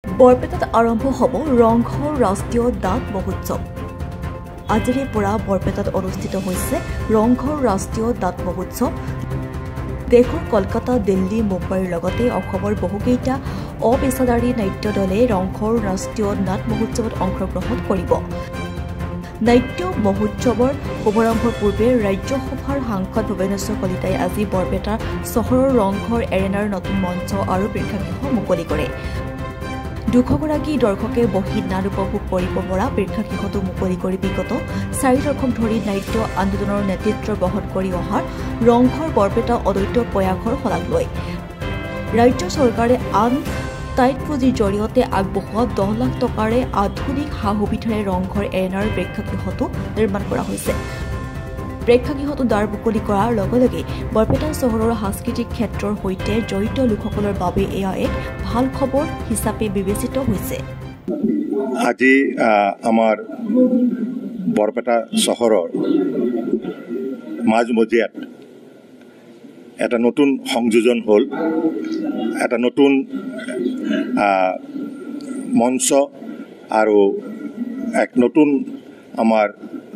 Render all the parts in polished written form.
বৰপেটাত আৰম্ভ হ'ব ৰংঘৰ ৰাষ্ট্ৰীয় ডাক মহোৎসৱ। আজিৰে পৰা বৰপেটাত অনুষ্ঠিত হৈছে ৰংঘৰ ৰাষ্ট্ৰীয় ডাক মহোৎসৱ। দেশৰ কলকাতা, দিল্লী, মুম্বাইৰ লগতে অসমৰ বহুকেইটা অপেচাদাৰী নাট্য দলে ৰংঘৰ ৰাষ্ট্ৰীয় নাট মহোৎসৱত অংশগ্ৰহণ কৰিব। নাট্য মহোৎসৱৰ শুভাৰম্ভৰ পূৰ্বে ৰাজ্যসভাৰ সাংসদ ভুৱনেশ্বৰ কলিতাই আজি বৰপেটা চহৰৰ ৰংঘৰ এৰেনাৰ নতুন মঞ্চ আৰু প্ৰেক্ষাগৃহ মুকলি কৰে। 200গৰাকী দৰ্শকে বহি নাট উপভোগ কৰিব পৰা প্ৰেক্ষাগৃহটো মুকলি কৰি বিগত 4 দশক ধৰি নাট্য আন্দোলনৰ নেতৃত্ব বহন কৰি অহা ৰংঘৰ বৰপেটা অদ্বৈত প্ৰয়াসৰ শলাগ লয়। ৰাজ্য চৰকাৰে আন টাইট পুঁজিৰ জৰিয়তে আগবঢ়োৱা 10 লাখ টকাৰে আধুনিক সা-সুবিধাৰে ৰংঘৰ এৰেনাৰ প্ৰেক্ষাগৃহটো নিৰ্মাণ কৰা হৈছে। প্ৰেক্ষাগৃহটো দ্বাৰ মুকলি কৰাৰ লগে লগে বৰপেটা চহৰৰ সাংস্কৃতিক ক্ষেত্ৰৰ সৈতে জড়িত লোকসকলৰ বাবে এয়া এক ভাল খবৰ হিচাপে বিবেচিত হৈছে। আজি আমাৰ বৰপেটা চহৰৰ মাজমজিয়াত এটা নতুন সংযোজন হ'ল, এটা নতুন মঞ্চ আৰু এক নতুন আমাৰ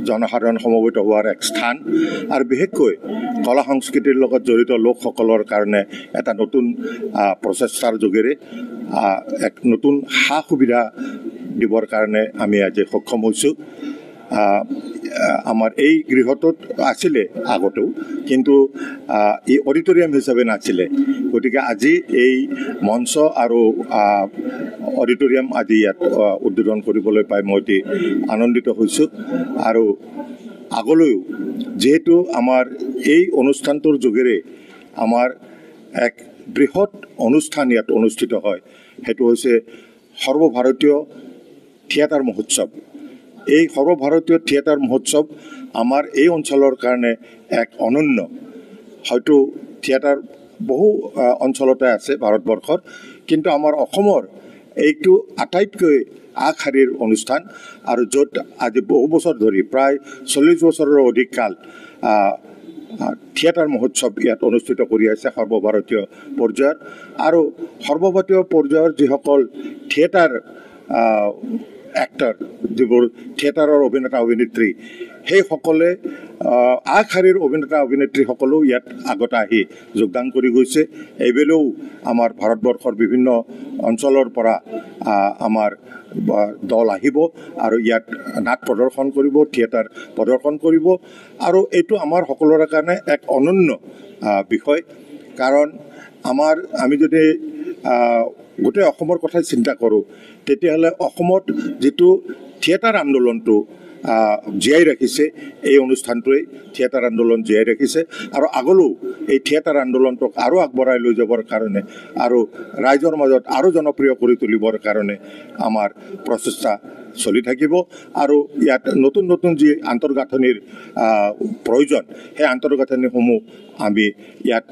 জনসাধাৰণ সমবেত হোৱাৰ এক স্থান আৰু বিশেষকৈ কলা সংস্কৃতিৰ লগত জড়িত লোকসকলৰ কাৰণে এটা নতুন প্ৰচেষ্টাৰ যোগেৰে এক নতুন সা সুবিধা দিবৰ কাৰণে আমি আজি সক্ষম হৈছোঁ। আমাৰ এই গৃহটোত আছিলে আগতেও, কিন্তু এই অডিটৰিয়াম হিচাপে নাছিলে। গতিকে আজি এই মঞ্চ আৰু অডিটৰিয়াম আজি ইয়াত উদ্বোধন কৰিবলৈ পাই মই অতি আনন্দিত হৈছোঁ। আৰু আগলৈও যিহেতু আমাৰ এই অনুষ্ঠানটোৰ যোগেৰে আমাৰ এক বৃহৎ অনুষ্ঠান ইয়াত অনুষ্ঠিত হয়, সেইটো হৈছে সৰ্বভাৰতীয় থিয়েটাৰ মহোৎসৱ। এই সৰ্বভাৰতীয় থিয়েটাৰ মহোৎসৱ আমাৰ এই অঞ্চলৰ কাৰণে এক অনন্য। হয়তো থিয়েটাৰ বহু অঞ্চলতে আছে ভাৰতবৰ্ষৰ, কিন্তু আমাৰ অসমৰ এইটো আটাইতকৈ আগশাৰীৰ অনুষ্ঠান আৰু য'ত আজি বহু বছৰ ধৰি প্ৰায় 40 বছৰৰ অধিক কাল থিয়েটাৰ মহোৎসৱ ইয়াত অনুষ্ঠিত কৰি আছে সৰ্বভাৰতীয় পৰ্যায়ত। আৰু সৰ্বভাৰতীয় পৰ্যায়ৰ যিসকল থিয়েটাৰ এক্টৰ, যিবোৰ থিয়েটাৰৰ অভিনেতা অভিনেত্ৰী, সেইসকলে আগশাৰীৰ অভিনেতা অভিনেত্ৰীসকলেও ইয়াত আগতে আহি যোগদান কৰি গৈছে। এইবেলেও আমাৰ ভাৰতবৰ্ষৰ বিভিন্ন অঞ্চলৰ পৰা আমাৰ দল আহিব আৰু ইয়াত নাট প্ৰদৰ্শন কৰিব, থিয়েটাৰ প্ৰদৰ্শন কৰিব। আৰু এইটো আমাৰ সকলোৰে কাৰণে এক অনন্য বিষয়, কাৰণ আমি যদি গোটেই অসমৰ কথাই চিন্তা কৰোঁ, তেতিয়াহ'লে অসমত যিটো থিয়েটাৰ আন্দোলনটো জীয়াই ৰাখিছে, এই অনুষ্ঠানটোৱেই থিয়েটাৰ আন্দোলন জীয়াই ৰাখিছে। আৰু আগলৈও এই থিয়েটাৰ আন্দোলনটোক আৰু আগবঢ়াই লৈ যাবৰ কাৰণে আৰু ৰাইজৰ মাজত আৰু জনপ্ৰিয় কৰি তুলিবৰ কাৰণে আমাৰ প্ৰচেষ্টা চলি থাকিব। আৰু ইয়াত নতুন নতুন যি আন্তঃগাঁথনিৰ প্ৰয়োজন, সেই আন্তঃগাঁথনিসমূহ আমি ইয়াত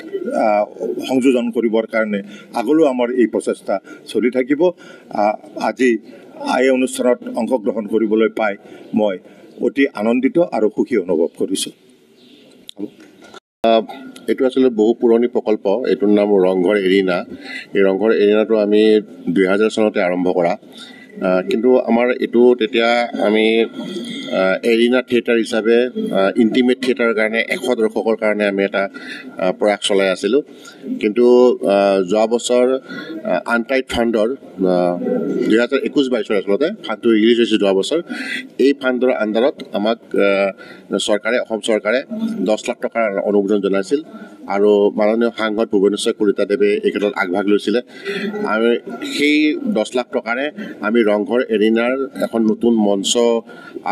সংযোজন কৰিবৰ কাৰণে আগলৈও আমাৰ এই প্ৰচেষ্টা চলি থাকিব। আজি এই অনুষ্ঠানত অংশগ্ৰহণ কৰিবলৈ পাই মই অতি আনন্দিত আৰু সুখী অনুভৱ কৰিছোঁ। এইটো আচলতে বহু পুৰণি প্ৰকল্প, এইটোৰ নাম ৰংঘৰ এৰিনা। এই ৰংঘৰ এৰিনাটো আমি 2000 চনতে আৰম্ভ কৰা, কিন্তু আমাৰ এইটো তেতিয়া আমি এৰিনা থিয়েটাৰ হিচাপে ইণ্টিমেট থিয়েটাৰৰ কাৰণে 100 দৰ্শকৰ কাৰণে আমি এটা প্ৰয়াস চলাই আছিলোঁ। কিন্তু যোৱা বছৰ আনটাইড ফাণ্ডৰ 2021-22 আচলতে ফাণ্ডটো ৰিলিজ হৈছে যোৱা বছৰ। এই ফাণ্ডৰ আণ্ডাৰত আমাক অসম চৰকাৰে 10 লাখ টকাৰ অনুমোদন জনাইছিল আৰু মাননীয় সাংসদ ভুৱনেশ্বৰ কলিতাদেৱে এই ক্ষেত্ৰত আগভাগ লৈছিলে। আমি সেই 10 লাখ টকাৰে আমি ৰংঘৰ এৰিনাৰ এখন নতুন মঞ্চ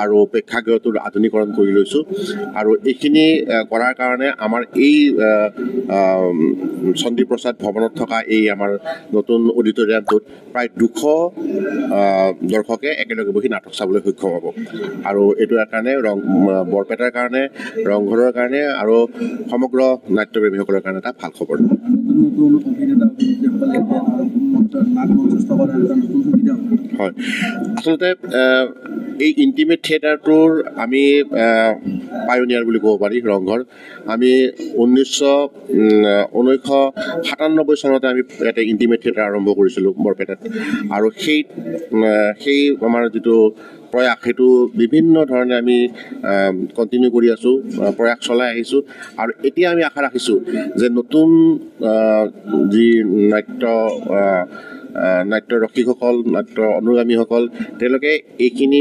আৰু প্ৰেক্ষাগৃহটোৰ আধুনিকৰণ কৰি লৈছোঁ। আৰু এইখিনি কৰাৰ কাৰণে আমাৰ এই চণ্ডীপ্ৰসাদ ভৱনত থকা এই আমাৰ নতুন অডিটৰিয়ামটোত প্ৰায় 200 দৰ্শকে একেলগে বহি নাটক চাবলৈ সক্ষম হ'ব। আৰু এইটো কাৰণে বৰপেটাৰ কাৰণে, ৰংঘৰৰ কাৰণে আৰু সমগ্ৰ নাট্যপ্ৰেমীসকলৰ কাৰণে এটা ভাল খবৰ। নতুন অভিনেতা অভিনেত্ৰীসকলে নাট মঞ্চস্থ কৰাৰ এটা নতুন সুবিধা হয়। আচলতে এই ইণ্টিমেট থিয়েটাৰটোৰ আমি পায়োনিয়াৰ বুলি ক'ব পাৰি ৰংঘৰ। আমি 1997 চনতে আমি এটা ইণ্টিমেট থিয়েটাৰ আৰম্ভ কৰিছিলোঁ বৰপেটাত, আৰু সেই আমাৰ যিটো প্ৰয়াস সেইটো বিভিন্ন ধৰণে আমি কণ্টিনিউ কৰি আছোঁ, প্ৰয়াস চলাই আহিছোঁ। আৰু এতিয়া আমি আশা ৰাখিছোঁ যে নতুন যি নাট্যৰসিকসকল, নাট্য অনুগামীসকল, তেওঁলোকে এইখিনি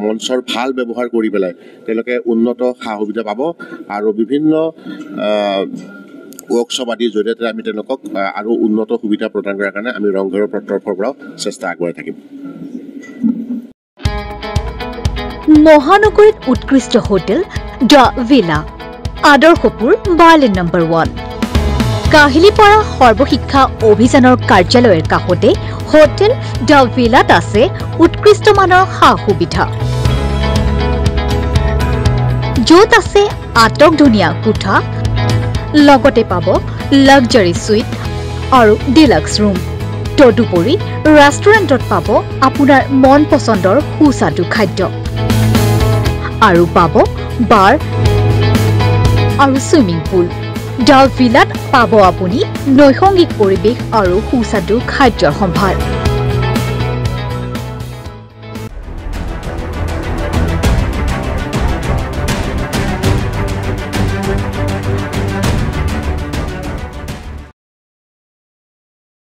মঞ্চৰ ভাল ব্যৱহাৰ কৰি পেলাই তেওঁলোকে উন্নত সা সুবিধা পাব, আৰু বিভিন্ন ৱৰ্কশ্বপ আদিৰ জৰিয়তে আমি তেওঁলোকক আৰু উন্নত সুবিধা প্ৰদান কৰাৰ কাৰণে আমি ৰংঘৰৰ তৰফৰ পৰাও চেষ্টা আগবঢ়াই থাকিম। মহানগৰীত উৎকৃষ্ট হোটেল দ্য ভিলা, আদৰ্শপুৰ বাৰ্লিন নম্বৰ 1। কাহিলীপাৰা সৰ্বশিক্ষা অভিযানৰ কাৰ্যালয়ৰ কাষতে হোটেল দ্য ভিলাত আছে উৎকৃষ্ট মানৰ সা সুবিধা, য'ত আছে আটকধুনীয়া কোঠা, লগতে পাব লাক্সাৰী সুইট আৰু ডিলাক্স ৰুম। তদুপৰি ৰেষ্টুৰেণ্টত পাব আপোনাৰ মন পচন্দৰ সুস্বাদু খাদ্য, আৰু পাব বাৰ আৰু ছুইমিং পুল। দ্য ভিলাত পাব আপুনি নৈসংগিক পৰিৱেশ আৰু সুস্বাদু খাদ্যৰ সম্ভাৰ।